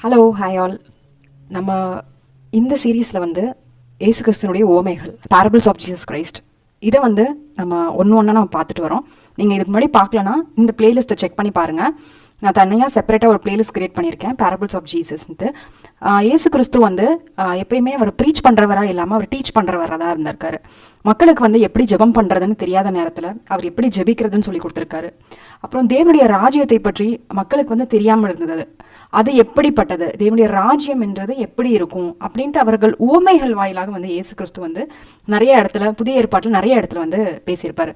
Hello hi all. நம்ம இந்த சீரீஸில் வந்து ஏசு கிறிஸ்துனுடைய ஓமைகள், பேரபிள்ஸ் ஆஃப் ஜீசஸ் கிரைஸ்ட், இதை வந்து நம்ம ஒன்று ஒன்றா நம்ம பார்த்துட்டு வரோம். நீங்கள் இதுக்கு முன்னாடி பார்க்கலன்னா இந்த பிளேலிஸ்ட்டை செக் பண்ணி பாருங்கள். நான் தனியாக செப்பரேட்டாக ஒரு பிளேலிஸ்ட் கிரியேட் பண்ணியிருக்கேன், பேரபிள்ஸ் ஆஃப் ஜீசஸ்ன்ட்டு. ஏசு கிறிஸ்து வந்து எப்பயுமே அவர் ப்ரீச் பண்ணுறவராக இல்லாமல் அவர் டீச் பண்ணுறவராக தான் இருந்திருக்காரு. மக்களுக்கு வந்து எப்படி ஜெபம் பண்ணுறதுன்னு தெரியாத நேரத்தில் அவர் எப்படி ஜெபிக்கிறதுன்னு சொல்லி கொடுத்துருக்காரு. அப்புறம் தேவனுடைய ராஜ்யத்தை பற்றி மக்களுக்கு வந்து தெரியாமல் இருந்தது. அது எப்படிப்பட்டது, தேவனுடைய ராஜ்யம் என்றது எப்படி இருக்கும் அப்படின்ட்டு அவர்கள் உவமைகள் வாயிலாக வந்து இயேசு கிறிஸ்து வந்து நிறைய இடத்துல, புதிய ஏற்பாட்டில் நிறைய இடத்துல வந்து பேசியிருப்பாரு.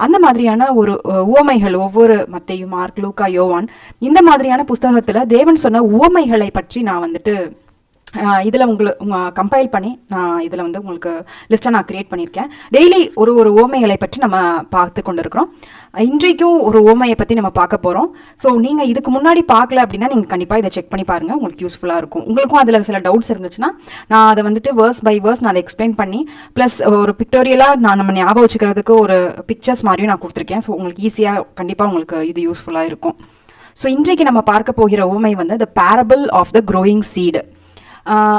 அந்த மாதிரியான ஒரு உவமைகள் ஒவ்வொரு மத்தேயு, மார்க், லூக்கா, யோவான், இந்த மாதிரியான புஸ்தகத்துல தேவன் சொன்ன உவமைகளை பற்றி நான் வந்துட்டு இதில் கம்பைல் பண்ணி நான் இதில் வந்து உங்களுக்கு லிஸ்ட்டை நான் கிரியேட் பண்ணியிருக்கேன். டெய்லி ஒரு ஓமைகளை பற்றி நம்ம பார்த்து கொண்டு இருக்கிறோம். இன்றைக்கும் ஒரு ஓமையை பற்றி நம்ம பார்க்க போகிறோம். ஸோ நீங்கள் இதுக்கு முன்னாடி பார்க்கல அப்படின்னா நீங்கள் கண்டிப்பாக இதை செக் பண்ணி பாருங்கள், உங்களுக்கு யூஸ்ஃபுல்லாக இருக்கும். உங்களுக்கும் அதில் சில டவுட்ஸ் இருந்துச்சுன்னா நான் அதை வந்துட்டு வேர்ஸ் பை வேர்ஸ் நான் அதை எக்ஸ்பிளைன் பண்ணி ப்ளஸ் ஒரு பிக்டோரியலாக நம்ம ஞாபகம் வச்சுக்கிறதுக்கு ஒரு பிக்சர்ஸ் மாதிரியும் நான் கொடுத்துருக்கேன். ஸோ உங்களுக்கு ஈஸியாக கண்டிப்பாக உங்களுக்கு இது யூஸ்ஃபுல்லாக இருக்கும். ஸோ இன்றைக்கு நம்ம பார்க்க போகிற ஓமை வந்து the parable of the growing seed.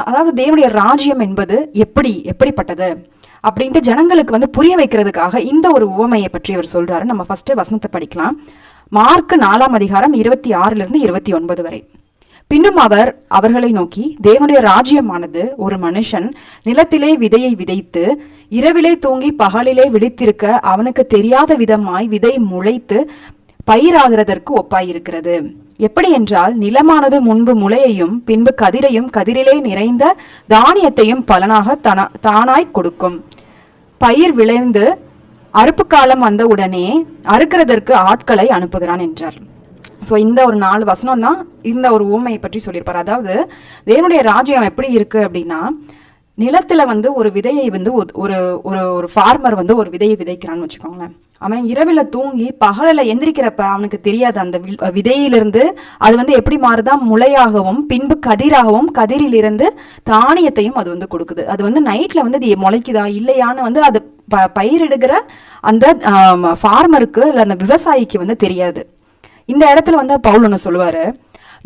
அதாவது தேவனுடைய ராஜ்யம் என்பது எப்படிப்பட்டது அப்படின்ட்டு ஜனங்களுக்கு வந்து புரிய வைக்கிறதுக்காக இந்த ஒரு உவமையை பற்றி அவர் சொல்றாரு. நம்ம ஃபர்ஸ்ட் வசனத்தை படிக்கலாம். மார்க் 4ஆம் அதிகாரம் 26 29 வரை. பின்னும் அவர் அவர்களை நோக்கி, தேவனுடைய ராஜ்யமானது ஒரு மனுஷன் நிலத்திலே விதையை விதைத்து இரவிலே தூங்கி பகலிலே விழித்திருக்க அவனுக்கு தெரியாத விதமாய் விதை முளைத்து பயிராகிறதற்கு ஒப்பாயிருக்கிறது. எப்படி என்றால், நிலமானது முன்பு முளையையும் பின்பு கதிரையும் கதிரிலே நிறைந்த தானியத்தையும் பலனாக தானாய் கொடுக்கும். பயிர் விளைந்து அறுப்பு காலம் வந்த உடனே அறுக்கிறதற்கு ஆட்களை அனுப்புகிறான் என்றார். ஸோ இந்த ஒரு 4 வசனம் தான் இந்த ஒரு ஊமையை பற்றி சொல்லியிருப்பார். அதாவது தேவனுடைய ராஜ்யம் எப்படி இருக்கு அப்படின்னா, நிலத்துல வந்து ஒரு விதையை வந்து ஒரு ஒரு ஃபார்மர் வந்து ஒரு விதையை விதைக்கிறான்னு வச்சுக்கோங்களேன். அவன் இரவில் தூங்கி பகலில் எந்திரிக்கிறப்ப அவனுக்கு தெரியாது அந்த விதையிலிருந்து அது வந்து எப்படி மாறுதான் முளையாகவும் பின்பு கதிராகவும் கதிரிலிருந்து தானியத்தையும் அது வந்து கொடுக்குது. அது வந்து நைட்ல வந்து அது முளைக்குதா இல்லையான்னு வந்து அது பயிரிடுகிற அந்த ஃபார்மருக்கு இல்லை அந்த விவசாயிக்கு வந்து தெரியாது. இந்த இடத்துல வந்து பவுல் ஒன்று சொல்லுவாரு,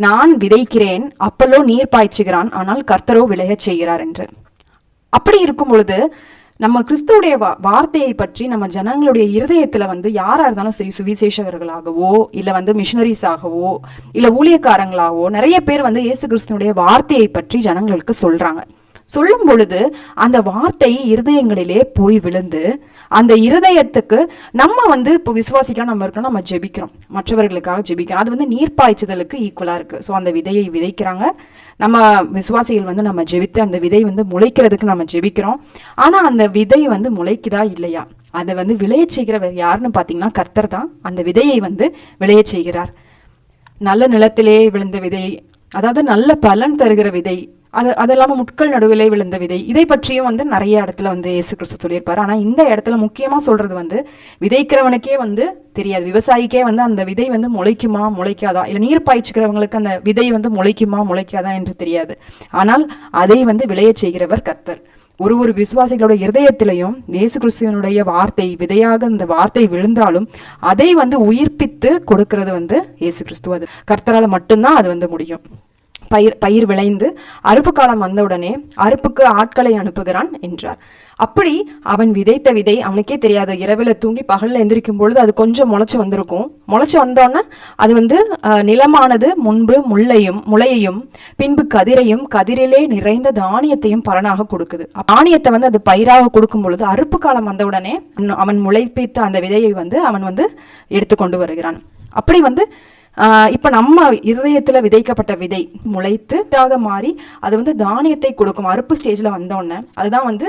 நான் விதைக்கிறேன், அப்பல்லோ நீர் பாய்ச்சுகிறான், ஆனால் கர்த்தரோ விளையச் செய்கிறார் என்று. அப்படி இருக்கும் பொழுது நம்ம கிறிஸ்துவுடைய வார்த்தையை பற்றி நம்ம ஜனங்களுடைய இருதயத்துல வந்து யாரா இருந்தாலும் சரி, சுவிசேஷகர்களாகவோ இல்ல வந்து மிஷனரிஸ் ஆகவோ இல்ல ஊழியக்காரங்களாகவோ நிறைய பேர் வந்து இயேசு கிறிஸ்துனுடைய வார்த்தையை பற்றி ஜனங்களுக்கு சொல்றாங்க. சொல்லும் பொழுது அந்த வார்த்தை இருதயங்களிலே போய் விழுந்து அந்த இருதயத்துக்கு நம்ம வந்து இப்போ விசுவாசிக்கலாம், நம்ம இருக்கணும், நம்ம ஜெபிக்கிறோம், மற்றவர்களுக்காக ஜெபிக்கிறோம். அது வந்து நீர் பாய்ச்சுதலுக்கு ஈக்குவலா இருக்கு. ஸோ அந்த விதையை விதைக்கிறாங்க, நம்ம விசுவாசிகள் வந்து நம்ம ஜெபித்து அந்த விதை வந்து முளைக்கிறதுக்கு நம்ம ஜெபிக்கிறோம். ஆனா அந்த விதை வந்து முளைக்குதா இல்லையா, அதை வந்து விளைய செய்கிறவர் யாருன்னு பார்த்தீங்கன்னா கர்த்தர் தான் அந்த விதையை வந்து விளைய செய்கிறார். நல்ல நிலத்திலே விழுந்த விதை, அதாவது நல்ல பலன் தருகிற விதை, அது இல்லாமல் முட்கள் நடுவிலே விழுந்த விதை, இதை பற்றியும் வந்து நிறைய இடத்துல வந்து இயேசு கிறிஸ்து சொல்லியிருப்பாரு. ஆனால் இந்த இடத்துல முக்கியமாக சொல்றது வந்து விதைக்கிறவனுக்கே வந்து தெரியாது, விவசாயிக்கே வந்து அந்த விதை வந்து முளைக்குமா முளைக்காதா, இல்லை நீர் பாய்ச்சுக்கிறவங்களுக்கு அந்த விதை வந்து முளைக்குமா முளைக்காதா என்று தெரியாது. ஆனால் அதை வந்து விளைய செய்கிறவர் கர்த்தர். ஒரு விசுவாசிகளோட இருதயத்திலையும் இயேசு கிறிஸ்துவனுடைய வார்த்தை விதையாக அந்த வார்த்தை விழுந்தாலும் அதை வந்து உயிர்ப்பித்து கொடுக்கறது வந்து இயேசு கிறிஸ்துவ. அது கர்த்தரால் மட்டும்தான் அது வந்து முடியும். பயிர் விளைந்து அறுப்பு காலம் வந்தவுடனே அறுப்புக்கு ஆட்களை அனுப்புகிறான் என்றார். அப்படி அவன் விதைத்த விதை அவனுக்கே தெரியாது. இரவில் தூங்கி பகலில் எந்திரிக்கும் பொழுது அது கொஞ்சம் முளைச்சு வந்திருக்கும். முளைச்சு வந்தோடனே அது வந்து நிலமானது முன்பு முளையையும் பின்பு கதிரையும் கதிரிலே நிறைந்த தானியத்தையும் பலனாக கொடுக்குது. தானியத்தை வந்து அது பயிராக கொடுக்கும் பொழுது அறுப்பு காலம் வந்தவுடனே அவன் முளைப்பித்த அந்த விதையை வந்து அவன் வந்து எடுத்துக்கொண்டு வருகிறான். அப்படி வந்து இப்ப நம்ம இருதயத்துல விதைக்கப்பட்ட விதை முளைத்து மாறி அது வந்து தானியத்தை கொடுக்கும். அறுப்பு ஸ்டேஜ்ல வந்தோடனே அதுதான் வந்து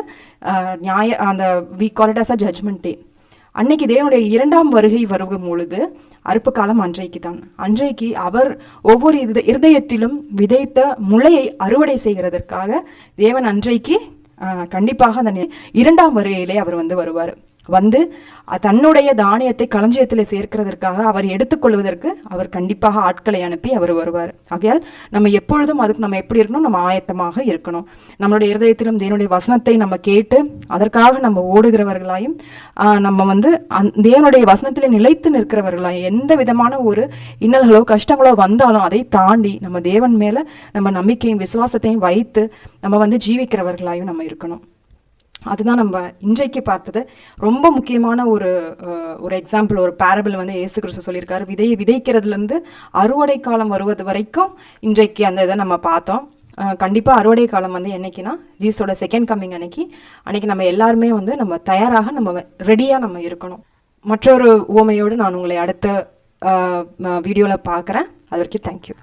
அந்த we call it as a judgment day. அன்னைக்கு தேவனுடைய 2ஆம் வருகை வரும் பொழுது அறுப்பு காலம் அன்றைக்கு தான். அன்றைக்கு அவர் ஒவ்வொரு இருதயத்திலும் விதைத்த முளையை அறுவடை செய்கிறதற்காக தேவன் அன்றைக்கு கண்டிப்பாக அந்த 2ஆம் வருகையிலே அவர் வந்து வருவார். வந்து தன்னுடைய தானியத்தை களஞ்சியத்தில் சேர்க்கிறதற்காக அவர் எடுத்துக்கொள்வதற்கு அவர் கண்டிப்பாக ஆட்களை அனுப்பி அவர் வருவார். ஆகையால் நம்ம எப்பொழுதும் அதுக்கு நம்ம எப்படி இருக்கணும், நம்ம ஆயத்தமாக இருக்கணும். நம்மளுடைய இருதயத்திலும் தேவனுடைய வசனத்தை நம்ம கேட்டு அதற்காக நம்ம ஓடுகிறவர்களாயும் நம்ம வந்து தேவனுடைய வசனத்திலே நிலைத்து நிற்கிறவர்களாயும் எந்த விதமான ஒரு இன்னல்களோ கஷ்டங்களோ வந்தாலும் அதை தாண்டி நம்ம தேவன் மேல நம்ம நம்பிக்கையும் விசுவாசத்தையும் வைத்து நம்ம வந்து ஜீவிக்கிறவர்களாயும் நம்ம இருக்கணும். அதுதான் நம்ம இன்றைக்கு பார்த்தது. ரொம்ப முக்கியமான ஒரு எக்ஸாம்பிள், ஒரு பேரபிள் வந்து இயேசு கிறிஸ்து சொல்லியிருக்காரு. விதையை விதைக்கிறதுலேருந்து அறுவடை காலம் வருவது வரைக்கும் இன்றைக்கு அந்த இதை நம்ம பார்த்தோம். கண்டிப்பாக அறுவடை காலம் வந்து என்னைக்குன்னா ஜீசஸோட செகண்ட் கம்மிங் அன்னைக்கு நம்ம எல்லாருமே வந்து நம்ம தயாராக நம்ம ரெடியாக நம்ம இருக்கணும். மற்றொரு உவமையோடு நான் உங்களை அடுத்த வீடியோவில் பார்க்குறேன். அது வரைக்கும் தேங்க்யூ.